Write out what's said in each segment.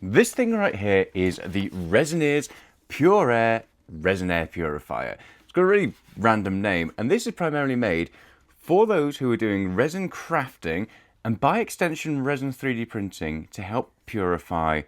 This thing right here is the Resiners Purair Air Resin Air Purifier. It's got a really random name, and this is primarily made for those who are doing resin crafting and by extension resin 3D printing to help purify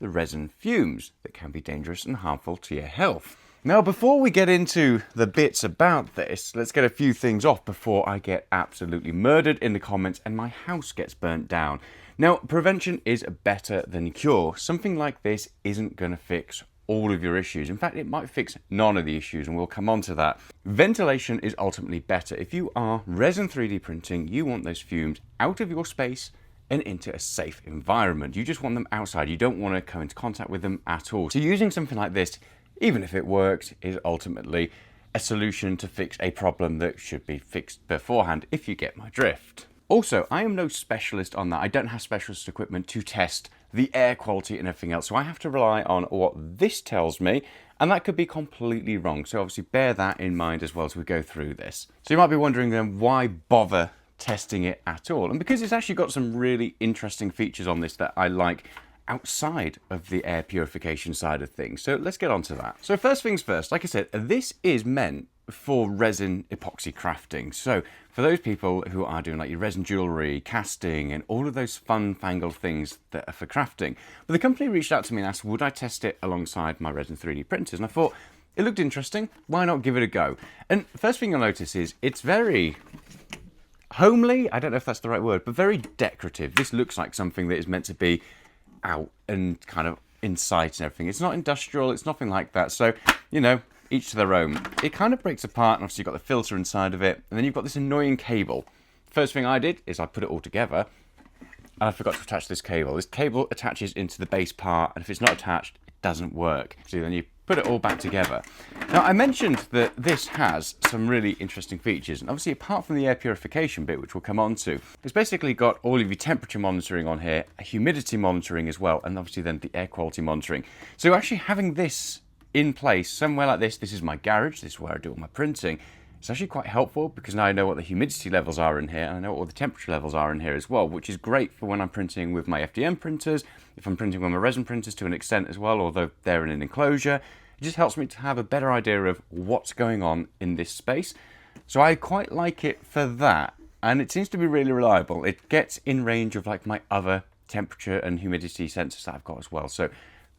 the resin fumes that can be dangerous and harmful to your health. Now, before we get into the bits about this, let's get a few things off before I get absolutely murdered in the comments and my house gets burnt down. Now, prevention is better than cure. Something like this isn't going to fix all of your issues. In fact, it might fix none of the issues, and we'll come on to that. Ventilation is ultimately better. If you are resin 3D printing, you want those fumes out of your space and into a safe environment. You just want them outside. You don't want to come into contact with them at all. So using something like this, even if it works, is ultimately a solution to fix a problem that should be fixed beforehand, if you get my drift. Also, I am no specialist on that. I don't have specialist equipment to test the air quality and everything else, so I have to rely on what this tells me, and that could be completely wrong. So obviously bear that in mind as well as we go through this. So you might be wondering then, why bother testing it at all? And because it's actually got some really interesting features on this that I like outside of the air purification side of things. So let's get on to that. So first things first, like I said, this is meant for resin epoxy crafting. So for those people who are doing like your resin jewelry, casting, and all of those fun fangled things that are for crafting. But the company reached out to me and asked, would I test it alongside my resin 3D printers? And I thought, it looked interesting. Why not give it a go? And first thing you'll notice is it's very homely. I don't know if that's the right word, but very decorative. This looks like something that is meant to be out and kind of in sight and everything. It's not industrial, it's nothing like that. So, you know, each to their own. It kind of breaks apart, and obviously you've got the filter inside of it, and then you've got this annoying cable. First thing I did is I put it all together, and I forgot to attach this cable. This cable attaches into the base part, and if it's not attached, it doesn't work. So then you put it all back together. Now, I mentioned that this has some really interesting features, and obviously apart from the air purification bit, which we'll come on to, it's basically got all of your temperature monitoring on here, humidity monitoring as well, and obviously then the air quality monitoring. So actually having this in place somewhere like this is my garage, this is where I do all my printing. It's actually quite helpful because now I know what the humidity levels are in here, and I know what all the temperature levels are in here as well, which is great for when I'm printing with my FDM printers, if I'm printing with my resin printers to an extent as well, although they're in an enclosure. It just helps me to have a better idea of what's going on in this space. So I quite like it for that, and it seems to be really reliable. It gets in range of like my other temperature and humidity sensors that I've got as well. So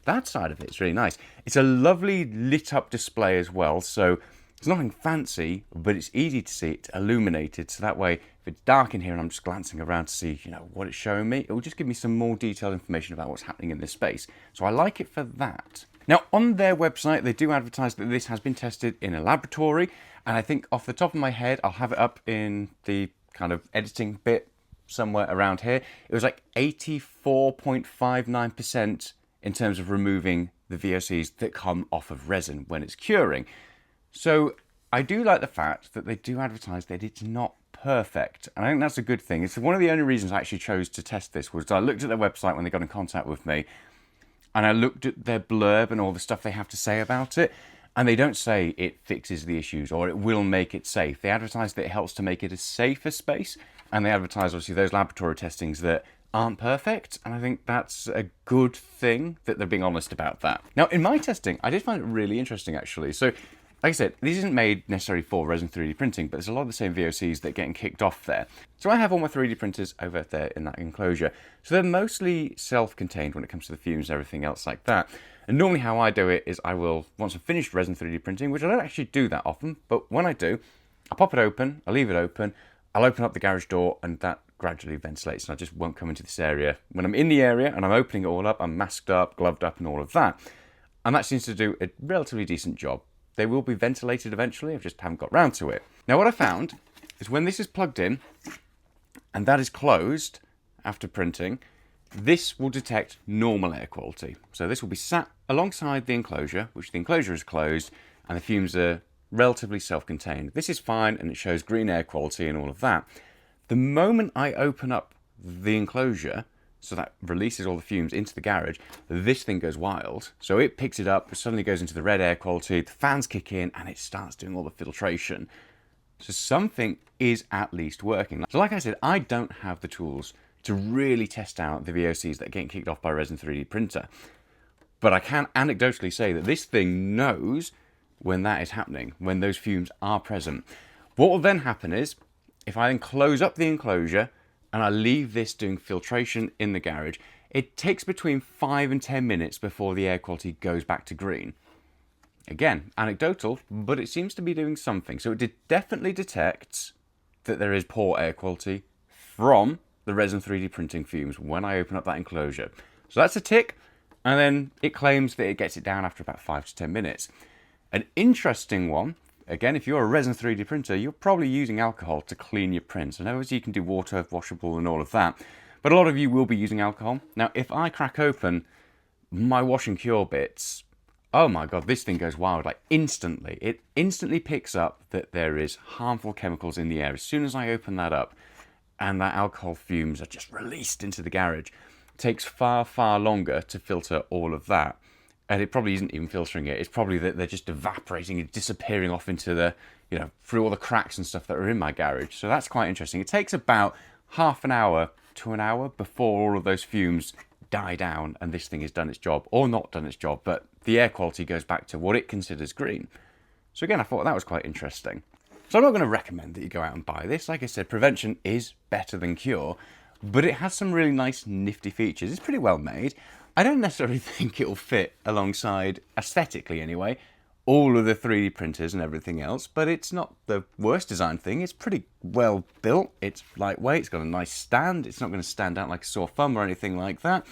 that side of it is really nice. It's a lovely lit up display as well, so it's nothing fancy, but it's easy to see. It's illuminated, so that way if it's dark in here and I'm just glancing around to see, you know, what it's showing me, it will just give me some more detailed information about what's happening in this space. So I like it for that. Now, on their website, they do advertise that this has been tested in a laboratory, and I think off the top of my head, I'll have it up in the kind of editing bit somewhere around here. It was like 84.59% in terms of removing the VOCs that come off of resin when it's curing. So I do like the fact that they do advertise that it's not perfect, and I think that's a good thing. It's one of the only reasons I actually chose to test this was I looked at their website when they got in contact with me, and I looked at their blurb and all the stuff they have to say about it, and they don't say it fixes the issues or it will make it safe. They advertise that it helps to make it a safer space, and they advertise obviously those laboratory testings that aren't perfect, and I think that's a good thing that they're being honest about that. Now, in my testing, I did find it really interesting actually. So, like I said, this isn't made necessarily for resin 3D printing, but there's a lot of the same VOCs that are getting kicked off there. So I have all my 3D printers over there in that enclosure. So they're mostly self-contained when it comes to the fumes and everything else like that. And normally how I do it is I will, once I've finished resin 3D printing, which I don't actually do that often, but when I do, I pop it open, I leave it open, I'll open up the garage door, and that gradually ventilates, and I just won't come into this area. When I'm in the area and I'm opening it all up, I'm masked up, gloved up, and all of that. And that seems to do a relatively decent job. They will be ventilated eventually, I just haven't got round to it. Now what I found is when this is plugged in and that is closed after printing, this will detect normal air quality. So this will be sat alongside the enclosure, which the enclosure is closed, and the fumes are relatively self-contained. This is fine, and it shows green air quality and all of that. The moment I open up the enclosure, so that releases all the fumes into the garage, this thing goes wild. So it picks it up, it suddenly goes into the red air quality, the fans kick in, and it starts doing all the filtration. So something is at least working. So like I said, I don't have the tools to really test out the VOCs that are getting kicked off by Resin 3D printer. But I can anecdotally say that this thing knows when that is happening, when those fumes are present. What will then happen is, if I then close up the enclosure and I leave this doing filtration in the garage, it takes between 5 and 10 minutes before the air quality goes back to green. Again, anecdotal, but it seems to be doing something. So it definitely detects that there is poor air quality from the Resin 3D printing fumes when I open up that enclosure. So that's a tick, and then it claims that it gets it down after about 5 to 10 minutes. An interesting one, again, if you're a Resin 3D printer, you're probably using alcohol to clean your prints. And obviously you can do water, washable and all of that, but a lot of you will be using alcohol. Now, if I crack open my wash and cure bits, oh my God, this thing goes wild, like instantly. It instantly picks up that there is harmful chemicals in the air as soon as I open that up, and that alcohol fumes are just released into the garage. It takes far, far longer to filter all of that. And it probably isn't even filtering it. It's probably that they're just evaporating and disappearing off into the, through all the cracks and stuff that are in my garage. So that's quite interesting. It takes about half an hour to an hour before all of those fumes die down and this thing has done its job, or not done its job, but the air quality goes back to what it considers green. So again, I thought that was quite interesting. So I'm not going to recommend that you go out and buy this. Like I said, prevention is better than cure, but it has some really nice nifty features. It's pretty well made. I don't necessarily think it'll fit alongside, aesthetically anyway, all of the 3D printers and everything else, but it's not the worst designed thing. It's pretty well built. It's lightweight. It's got a nice stand. It's not going to stand out like a sore thumb or anything like that.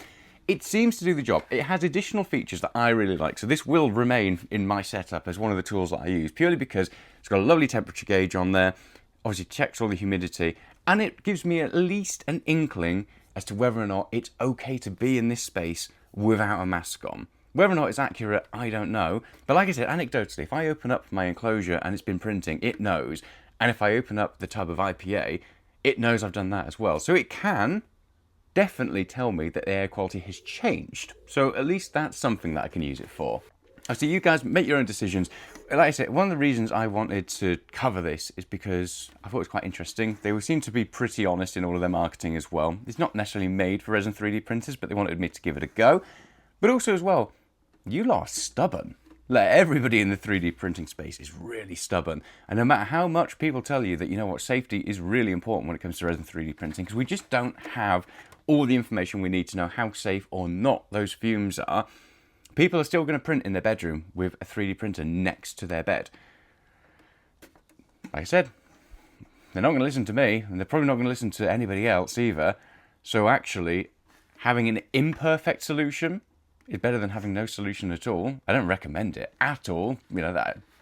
It seems to do the job. It has additional features that I really like. So this will remain in my setup as one of the tools that I use, purely because it's got a lovely temperature gauge on there. Obviously checks all the humidity, and it gives me at least an inkling as to whether or not it's okay to be in this space without a mask on. Whether or not it's accurate, I don't know. But like I said, anecdotally, if I open up my enclosure and it's been printing, it knows. And if I open up the tub of IPA, it knows I've done that as well. So it can definitely tell me that the air quality has changed. So at least that's something that I can use it for. So you guys make your own decisions. Like I said, one of the reasons I wanted to cover this is because I thought it was quite interesting. They seem to be pretty honest in all of their marketing as well. It's not necessarily made for Resin 3D printers, but they wanted me to give it a go. But also as well, you lot are stubborn. Like, everybody in the 3D printing space is really stubborn. And no matter how much people tell you that, safety is really important when it comes to Resin 3D printing, because we just don't have all the information we need to know how safe or not those fumes are, people are still going to print in their bedroom with a 3D printer next to their bed. Like I said, they're not going to listen to me, and they're probably not going to listen to anybody else either. So actually, having an imperfect solution is better than having no solution at all. I don't recommend it at all.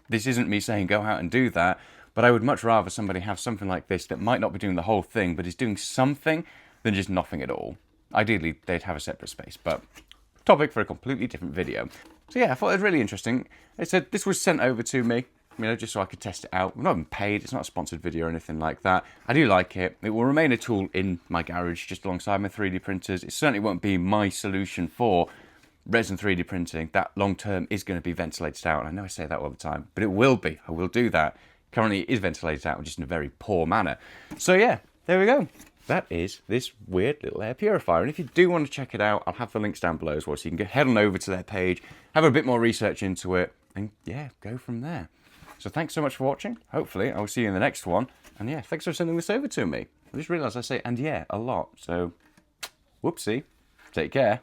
This isn't me saying go out and do that, but I would much rather somebody have something like this that might not be doing the whole thing, but is doing something, than just nothing at all. Ideally, they'd have a separate space, but topic for a completely different video. So yeah, I thought it was really interesting. I said this was sent over to me, just so I could test it out. I'm not even paid. It's not a sponsored video or anything like that. I do like it. It will remain a tool in my garage just alongside my 3D printers. It certainly won't be my solution for Resin 3D printing. That long term is going to be ventilated out. And I know I say that all the time, but it will be. I will do that. Currently it is ventilated out, just in a very poor manner. So yeah, there we go. That is this weird little air purifier. And if you do want to check it out, I'll have the links down below as well. So you can head on over to their page, have a bit more research into it, and yeah, go from there. So thanks so much for watching. Hopefully I'll see you in the next one. And yeah, thanks for sending this over to me. I just realised I say "and yeah" a lot. So whoopsie. Take care.